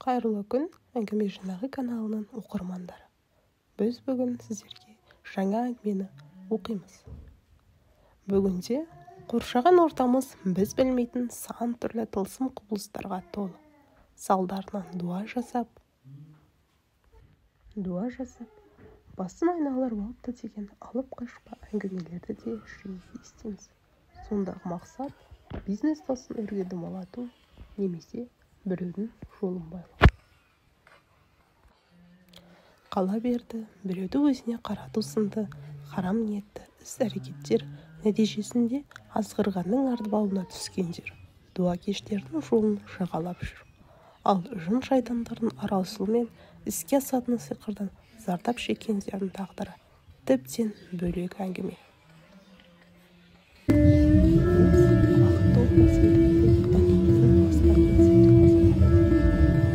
Қайырлы күн, әңгіме жинағы каналының оқырмандары. Біз бүгін сіздерге жаңа әңгімені оқимыз. Бүгінде қоршаған ортамыз біз білмейтін сан түрлі тылсым құбылыстарға толы. Салдарынан дуа жасап, басым айналар болыпты деген алып қашпа әңгімелерді де жиі естиміз. Сондағы мақсат бизнес тасын өрге домалату немесе біреудің жолын байлау. Қала берді, біреуді өзіне қарату сынды харам ниетті іс-әрекеттер нәтижесінде азғырғанның арбауына түскендер дуа-кештердің жолын жағалап жүр. Ал жын-шайтандардың араласуымен іске асатын сиқырдан зардап шеккендердің тағдыры тіптен бөлек әңгіме.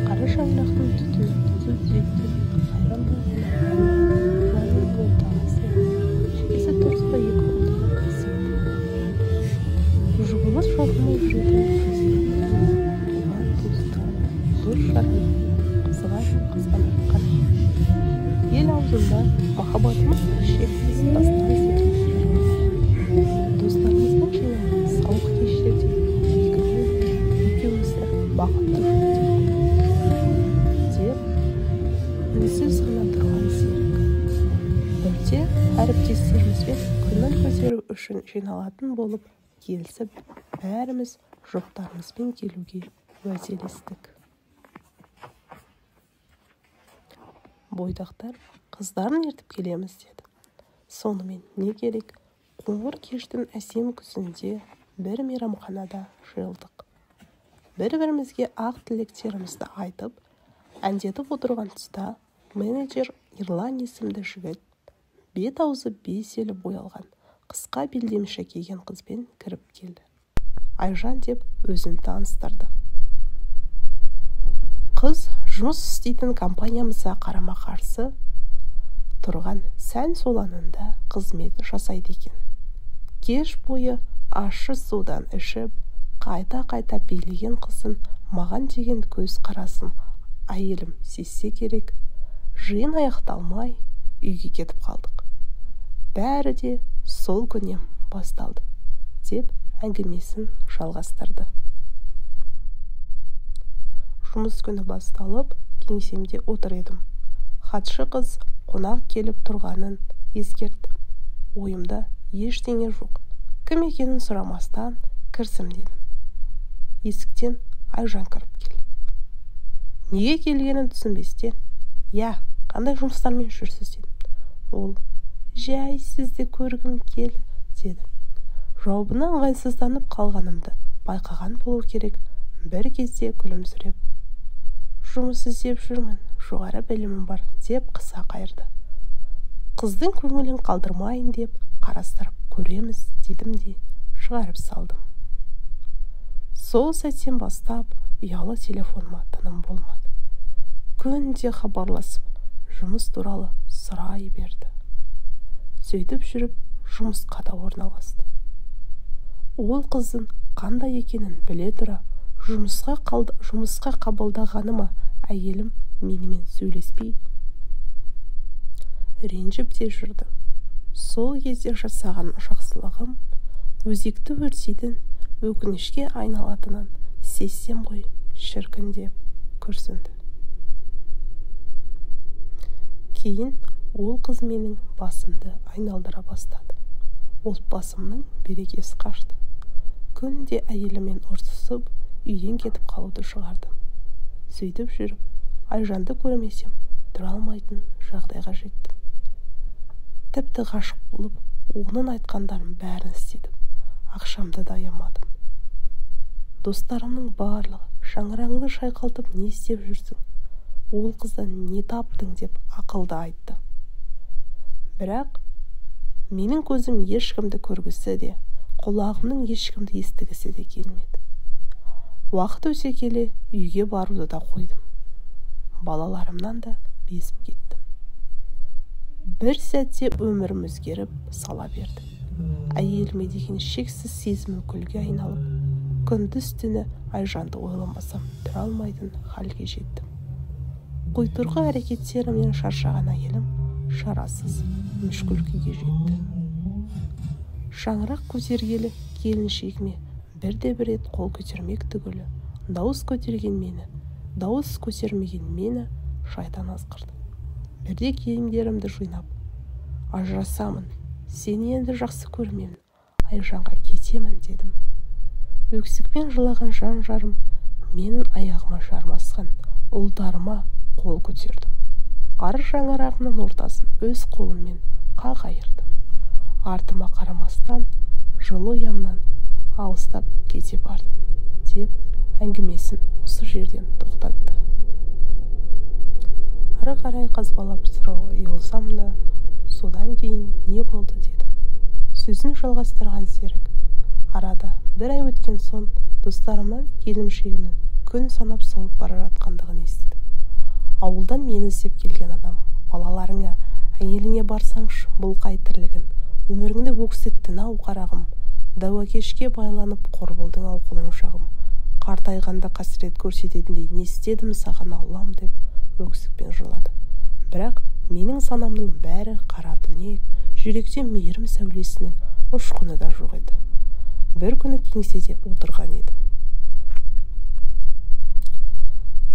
Қара шаңырақтың түтін, түзу тіректі, шекесі тұрыста екі қолдың қасиеті. Жұғылыс шалқымай жүретін туған туыстан, дос жаран, қызғанып қара. Ел аузында махаббатымыз шексіз дастан секілді. Достарымыздың жиналған сауық кештерде екеумізді бақытты деп үнсіз ғана тұрған серік. Бірде әріптестерімізбен көңіл көтеру үшін жиналатын болып келісіп, бәріміз жоқтарымызбен келуге уәделестік. Бойдақтар қыздарын ертіп келеміз деді. Сонымен не керек? Қоңыр кештің әсем күзінде бір мейрамханада жиылдық. Бір-бірімізге ақ тілектерімізді айтып, әндетіп отырған тұста менеджер Ерлан есімді жігіт бет-аузы бес-елі боялған қысқа белдемше киген қызбен кіріп келді. Айжан деп өзін таныстырды. Қыз жұмыс істейтін компаниямызға қарама-қарсы тұрған сән салонында қызмет жасайды екен. Кеш бойы ащы судан ішіп, қайта-қайта билеген қызын маған деген көз қарасын әйелім сезсе керек. Жиын аяқталмай үйге кетіп қалдық. Бәрі де сол күннен басталды деп әңгімесін жалғастырды. Жұмыс күні басталып, кеңсемде отыр едім. Хатшы қыз қонақ келіп тұрғанын ескертті. Ойымда ештеңе жоқ. Кім екенін сұрамастан кірсім дедім. Есіктен Айжан кіріп келді. Неге келгенін түсінбестен, «Я, қандай жұмыстармен жүрсіз?» дедім. Ол, «Жай сізді көргім келді» деді. Жауабына ыңғайсызданып қалғанымды байқаған болу керек. Бір кезде күлімсіреп, «Жұмыс іздеп жүрмін, жоғары білімім бар» деп қыса қайырды. Қыздың көңілін қалдырмайын деп қарастырып көреміз дедім де шығарып салдым. Сол сәттен бастап ұялы телефоныма тыным болмады. Күнде хабарласып, жұмыс туралы сұрай берді. Сөйтіп жүріп, жұмысқа да орналасты. Ол қыздың қандай екенін біле тұра, жұмысқа қабылдағаныма әйелім менімен сөйлеспей ренжіп те жүрді. Сол кезде жасаған жақсылығым өзекті өртейтін өкінішке айналатынын сезсем ғой, шіркін деп күрсінді. Кейін ол қыз менің басымды айналдыра бастады. Отбасымның берекесі қашты. Күнде әйелімен ұрсысып, үйден кетіп қалуды шығардым. Сөйтіп жүріп, Айжанды көрмесем тұра алмайтын жағдайға жеттім. Тіпті ғашық болып, оның айтқандарын бәрін істедім. Ақшамды да аямадым. Достарымның барлығы шаңырағыңды шайқалтып не істеп жүрсің? Ол қыздан не таптың деп ақылды айтты. Бірақ менің көзім ешкімді көргісі де, құлағымның ешкімді естігісі де келмеді. Уақыт өте келе үйге баруды да қойдым. Балаларымнан да безіп кеттім. Бір сәтте өмірім өзгеріп сала берді. Әйеліме деген шексіз сезім өкілге айналып, күндіз түні Айжанды ойламасам тұра алмайтын халге жеттім. Қойдырғы әрекеттерімен шаршаған әйелім шарасыз мүшкіл күйге жетті. Шаңырақ көтергелі келіншегіме бірде-бір рет қол көтермек түгілі дауыс көтермеген мені шайтан азғырды. Бірде киімдерімді жинап, ажырасамын, сені енді жақсы көрмемін, Айжанға кетемін дедім. Өксікпен жылаған жан жарым менің аяғыма жармасқан ұлдарыма қол көтердім. Қар шаңырағының ортасын өз қолыммен қақ айырдым. Артыма қарамастан жылы ұямнан алыстап кете бардым деп әңгімесін осы жерден тоқтатты. Ары қарай қазбалап сұрауға ұялсам да, содан кейін не болды дедім. Сөзін жалғастырған серік. Арада бір ай өткен соң достарымнан келіншегімнің күн санап солып бара жатқандығын естідім. Ауылдан мені іздеп келген адам, балаларыңа, әйеліңе барсаңшы, бұл қай тірлігін, өміріңді өксеттің-ау қарағым, дәуакешке байланып қор болдың ау құлыншағым, қартайғанда қасірет көрсететіндей не істедім саған Аллам деп өксікпен жылады. Бірақ менің санамның бәрі қара дүние, жүректе мейірім сәулесінің ұшқыны да жоқ еді. Бір күні кеңседе отырған едім.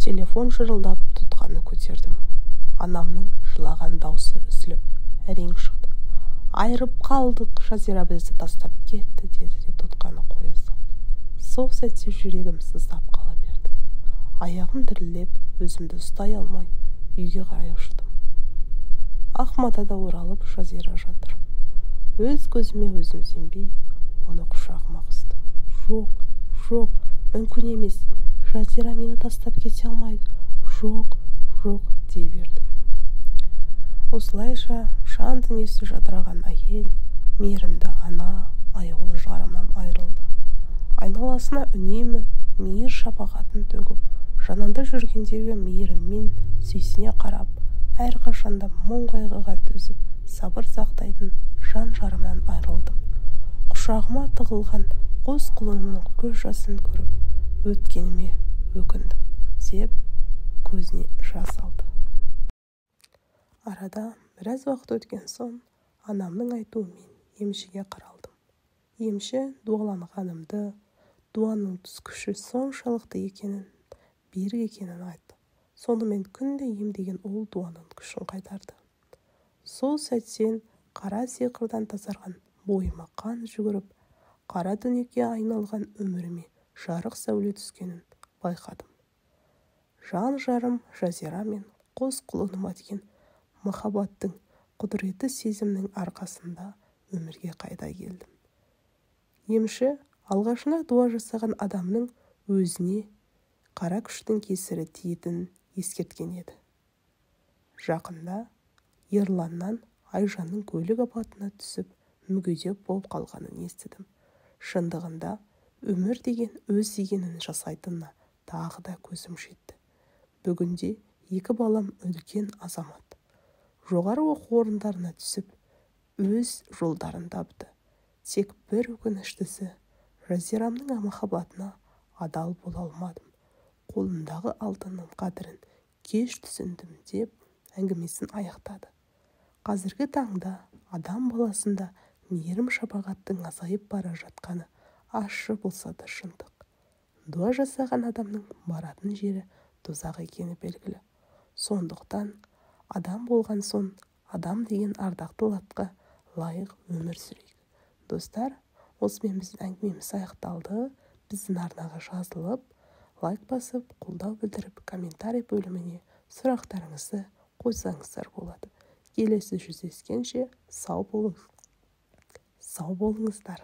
Телефон шырылдап тұтқаны көтердім. Анамның жылаған даусы үзіліп, әрең шықты. Айырып қалдық, Жазира бізді тастап кетті деді де тұтқаны қоя салды. Сол сәтте жүрегім сыздап қала берді. Аяғым дірілдеп, өзімді ұстай алмай, үйге қарай ұштым. Ақматада оралып Жазира жатыр. Өз көзіме өзім сенбей, оны құшағыма қыстым. Жоқ, мүмкін емес. Жазира мені тастап кете алмайды. Жоқ, дей бердім. Осылайша жан дүниесі жадыраған әйел, мейірімді ана, аяулы жарымнан айырылдым. Айналасына үнемі мейір шапағатын төгіп, жанында жүргендегі мейіріммен сүйсіне қарап, әрқашанда мұң қайғыға төзіп, сабыр сақтайтын жан жарымнан айырылдым. Құшағыма тығылған қос құлынымның көз жасын көріп, өткеніме өкіндім деп көзіне жас алды. Арада біраз уақыт өткен соң анамның айтуымен емшіге қаралдым. Емші дуаланғанымды, дуаның түскіші соншалықты екенін, берік екенін айтты. Сонымен күнде емдеген ол дуаның күшін қайтарды. Сол сәттен қара сиқырдан тазарған бойыма қан жүгіріп, қара дүниеге айналған өміріме жарық сәуле түскенін байқадым. Жан жарым Жазира мен қос құлыныма деген махаббаттың құдіреті сезімнің арқасында өмірге қайта келдім. Емші алғашында дуа жасаған адамның өзіне қара күштің кесірі тиетінін ескерткен еді. Жақында Ерланнан Айжанның көлік апатына түсіп, мүгедек болып қалғанын естідім. Шындығында өмір деген өз дегенін жасайтынына тағы да көзім жетті. Бүгінде 2 балам үлкен азамат. Жоғары оқу орындарына түсіп, өз жолдарын тапты. Тек бір өкініштісі, Жазирамның махаббатына адал бола алмадым. Қолымдағы алтынның қадірін кеш түсіндім деп әңгімесін аяқтады. Қазіргі таңда адам баласында мейірім шапағаттың азайып бара жатқаны ащы болса да шындық. Дуа жасаған адамның баратын жері тозақ екені белгілі. Сондықтан адам болған соң адам деген ардақты латқа лайық өмір сүрейік. Достар, осымен біздің әңгімеміз аяқталды. Біздің арнаға жазылып, лайк басып, қолдау білдіріп, комментарий бөліміне сұрақтарыңызды қойсаңыздар болады. Келесі жүздескенше сау болыңыздар.